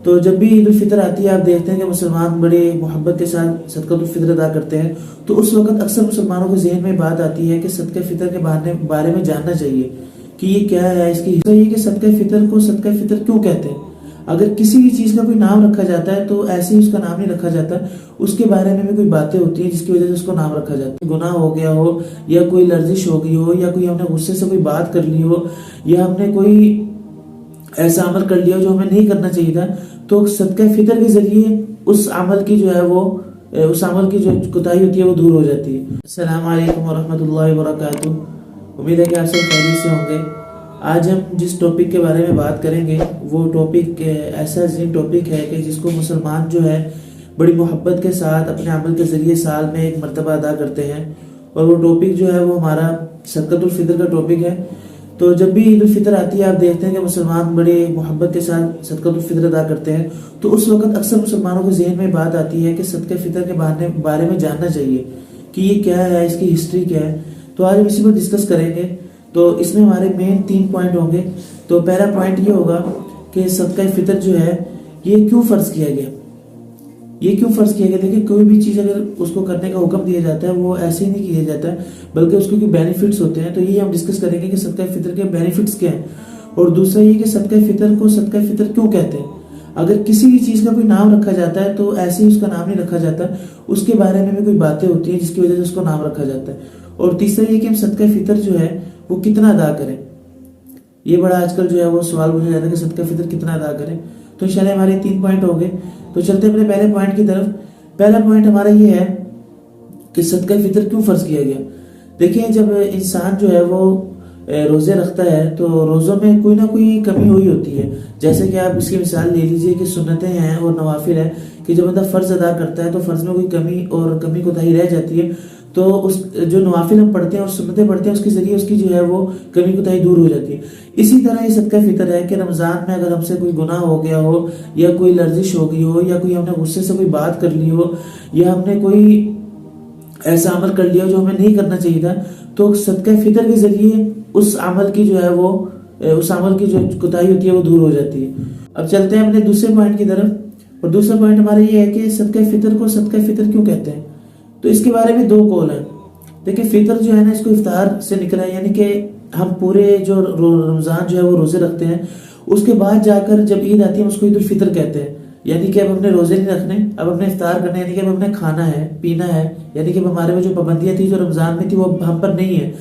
تو جب بھی عید الفطر آتی ہے آپ دیکھتے ہیں کہ مسلمان بڑے محبت کے ساتھ صدقۃ الفطر ادا کرتے ہیں. تو اس وقت اکثر مسلمانوں کے ذہن میں بات آتی ہے کہ صدقہ فطر کے بارے میں جاننا چاہیے کہ یہ کیا ہے. اس کی حصہ یہ کہ صدقہ فطر کو صدقہ فطر کیوں کہتے ہیں. اگر کسی بھی چیز کا کوئی نام رکھا جاتا ہے تو ایسے ہی اس کا نام نہیں رکھا جاتا, اس کے بارے میں بھی کوئی باتیں ہوتی ہیں جس کی وجہ سے اس کو نام رکھا جاتا ہے. گناہ ہو گیا ہو, یا کوئی لرزش ہو گئی ہو, یا کوئی ہم نے غصے سے کوئی بات کر لی ہو, یا ہم نے کوئی ایسا عمل کر لیا جو ہمیں نہیں کرنا چاہیے تھا, تو صدقہ فطر کے ذریعے اس عمل کی جو ہے وہ اس عمل کی جو کوتاہی ہوتی ہے وہ دور ہو جاتی ہے. السلام علیکم ورحمۃ اللہ وبرکاتہ. امید ہے کہ آپ سب خیریت سے ہوں گے. آج ہم جس ٹاپک کے بارے میں بات کریں گے وہ ٹاپک ایسا عظیم ٹاپک ہے کہ جس کو مسلمان جو ہے بڑی محبت کے ساتھ اپنے عمل کے ذریعے سال میں ایک مرتبہ ادا کرتے ہیں, اور وہ ٹاپک جو ہے وہ ہمارا صدقۃ الفطر کا ٹاپک ہے. تو جب بھی عید الفطر آتی ہے آپ دیکھتے ہیں کہ مسلمان بڑے محبت کے ساتھ صدقۃ الفطر ادا کرتے ہیں. تو اس وقت اکثر مسلمانوں کے ذہن میں بات آتی ہے کہ صدقہ فطر کے بارے میں جاننا چاہیے کہ یہ کیا ہے, اس کی ہسٹری کیا ہے. تو آج ہم اسی پر ڈسکس کریں گے. تو اس میں ہمارے مین 3 پوائنٹ ہوں گے. تو پہلا پوائنٹ یہ ہوگا کہ صدقہ فطر جو ہے یہ کیوں فرض کیا گیا. یہ کیوں فرض کیا گیا؟ دیکھیں, کوئی بھی چیز اگر اس کو کرنے کا حکم دیا جاتا ہے وہ ایسے ہی نہیں کیا جاتا ہے, بلکہ اس کو کوئی بینیفٹس ہوتے ہیں. تو یہ ہم ڈسکس کریں گے کہ صدقہ فطر کے بینیفٹس کیا ہیں, اور دوسرا یہ کہ صدقہ فطر کو صدقہ فطر کیوں کہتے ہیں. اگر کسی بھی چیز کا کوئی نام رکھا جاتا ہے تو ایسے ہی اس کا نام نہیں رکھا جاتا, اس کے بارے میں بھی کوئی باتیں ہوتی ہیں جس کی وجہ سے اس کو نام رکھا جاتا ہے. اور تیسرا یہ کہ ہم صدقہ فطر جو ہے وہ کتنا ادا کریں. یہ بڑا آج کل جو ہے وہ سوال پوچھا جاتا ہے کہ صدقہ فطر کتنا ادا کریں. تو انشاءاللہ ہمارے 3 پوائنٹ ہو گئے. تو چلتے ہیں اپنے پہلے پوائنٹ کی طرف. پہلا پوائنٹ ہمارا یہ ہے کہ صدقہ فطر کیوں فرض کیا گیا. دیکھیں, جب انسان جو ہے وہ روزے رکھتا ہے تو روزوں میں کوئی نہ کوئی کمی ہوئی ہوتی ہے. جیسے کہ آپ اس کی مثال لے لیجئے کہ سنتیں ہیں اور نوافل ہیں, کہ جب بندہ فرض ادا کرتا ہے تو فرض میں کوئی کمی اور کمی کوتاہی رہ جاتی ہے, تو اس جو نوافل ہم پڑھتے ہیں اور سنتیں پڑھتے ہیں اس کے ذریعے اس کی جو ہے وہ کمی کوتاہی دور ہو جاتی ہے. اسی طرح یہ صدقہ فطر ہے کہ رمضان میں اگر ہم سے کوئی گناہ ہو گیا ہو, یا کوئی لرزش ہو گئی ہو, یا کوئی ہم نے غصے سے کوئی بات کر لی ہو, یا ہم نے کوئی ایسا عمل کر لیا جو ہمیں نہیں کرنا چاہیے تھا, تو صدقہ فطر کے ذریعے اس عمل کی جو ہے وہ اس عمل کی جو کوتاہی ہوتی ہے وہ دور ہو جاتی ہے. اب چلتے ہیں اپنے دوسرے پوائنٹ کی طرف. اور دوسرا پوائنٹ ہمارا یہ ہے کہ صدقہ فطر کو صدقہ فطر کیوں کہتے ہیں. تو اس کے بارے میں 2 قول ہیں. دیکھیں, فطر جو ہے نا اس کو افطار سے نکلا ہے, یعنی کہ ہم پورے جو رمضان جو ہے وہ روزے رکھتے ہیں, اس کے بعد جا کر جب عید آتی ہے اس کو عید الفطر کہتے ہیں. یعنی کہ اب ہم نے روزے نہیں رکھنے, اب ہم نے افطار کرنا, یعنی کہ اب ہم نے کھانا ہے پینا ہے, یعنی کہ ہمارے میں جو پابندیاں تھی جو رمضان میں تھی وہ ہم پر نہیں ہے.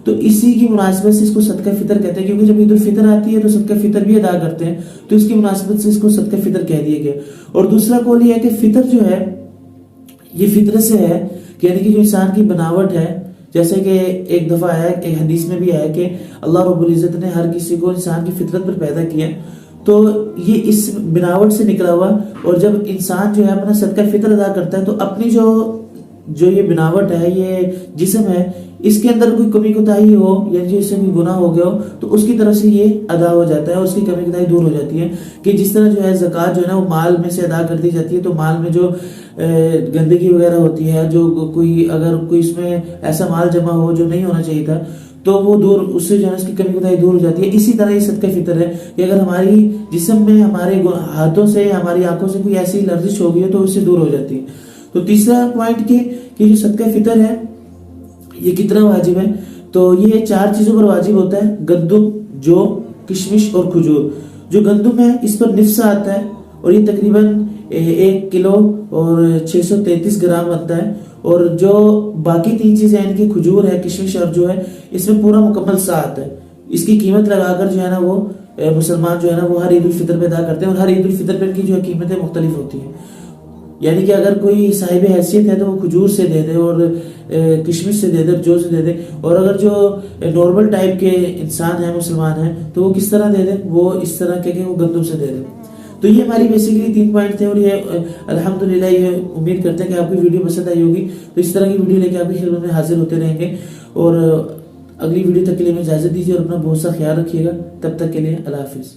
تو اسی کی مناسبت سے اس کو صدقہ فطر کہتے ہیں, کیونکہ جب عید الفطر آتی ہے تو صدقہ فطر بھی ادا کرتے ہیں, تو اس کی مناسبت سے اس کو صدقہ فطر کہہ دیا گیا. اور دوسرا قول یہ ہے کہ فطر جو ہے یہ فطرت سے ہے, یعنی کہ جو انسان کی بناوٹ ہے. جیسے کہ ایک دفعہ آیا, ایک حدیث میں بھی آیا کہ اللہ رب العزت نے ہر کسی کو انسان کی فطرت پر پیدا کیا, تو یہ اس بناوٹ سے نکلا ہوا. اور جب انسان جو ہے اپنا صدقہ فطر ادا کرتا ہے تو اپنی جو یہ بناوٹ ہے, یہ جسم ہے, اس کے اندر کوئی کمی کوتاہی ہو یا جو اس سے کوئی گناہ ہو گیا ہو تو اس کی طرف سے یہ ادا ہو جاتا ہے اور اس کی کمی کوتاہی دور ہو جاتی ہے. کہ جس طرح جو ہے زکوٰۃ جو ہے نا وہ مال میں سے ادا کر دی جاتی ہے, تو مال میں جو گندگی وغیرہ ہوتی ہے, جو اگر کوئی اس میں ایسا مال جمع ہو جو نہیں ہونا چاہیے تھا, تو وہ دور اس سے جو ہے اس کی کمی کوتاہی دور ہو جاتی ہے. اسی طرح یہ صدقہ فطر ہے کہ اگر ہماری جسم میں ہمارے ہاتھوں سے ہماری آنکھوں سے کوئی ایسی لرزش ہو گئی ہے تو اس سے دور ہو جاتی ہے. تو تیسرا پوائنٹ کہ جو صدقہ فطر ہے یہ کتنا واجب ہے. تو یہ 4 چیزوں پر واجب ہوتا ہے: گندم, جو, کشمش اور کھجور. جو گندم ہے اس پر نفس آتا ہے اور یہ تقریباً 1 کلو اور 633 گرام بنتا ہے. اور جو باقی 3 چیزیں ہیں, کہ کھجور ہے, کشمش اور جو ہے, اس میں پورا مکمل سا آتا ہے. اس کی قیمت لگا کر جو ہے نا وہ مسلمان جو ہے نا وہ ہر عید الفطر پہ ادا کرتے ہیں, اور ہر عید الفطر پہ ان کی جو ہے قیمتیں مختلف ہوتی ہیں. یعنی کہ اگر کوئی صاحب حیثیت ہے تو وہ کھجور سے دے دے, اور کشمش سے دے دے, جو سے دے دے. اور اگر جو نارمل ٹائپ کے انسان ہیں, مسلمان ہیں, تو وہ کس طرح دے دے, وہ اس طرح کہ وہ گندم سے دے دے. تو یہ ہماری بیسیکلی 3 پوائنٹ تھے, اور یہ الحمدللہ یہ امید کرتے ہیں کہ آپ کی ویڈیو پسند آئی ہوگی. تو اس طرح کی ویڈیو لے کے آپ کی خدمت میں حاضر ہوتے رہیں گے, اور اگلی ویڈیو تک کے لیے میں اجازت دیجیے, اور اپنا بہت سا خیال رکھیے گا. تب تک کے لیے اللہ حافظ.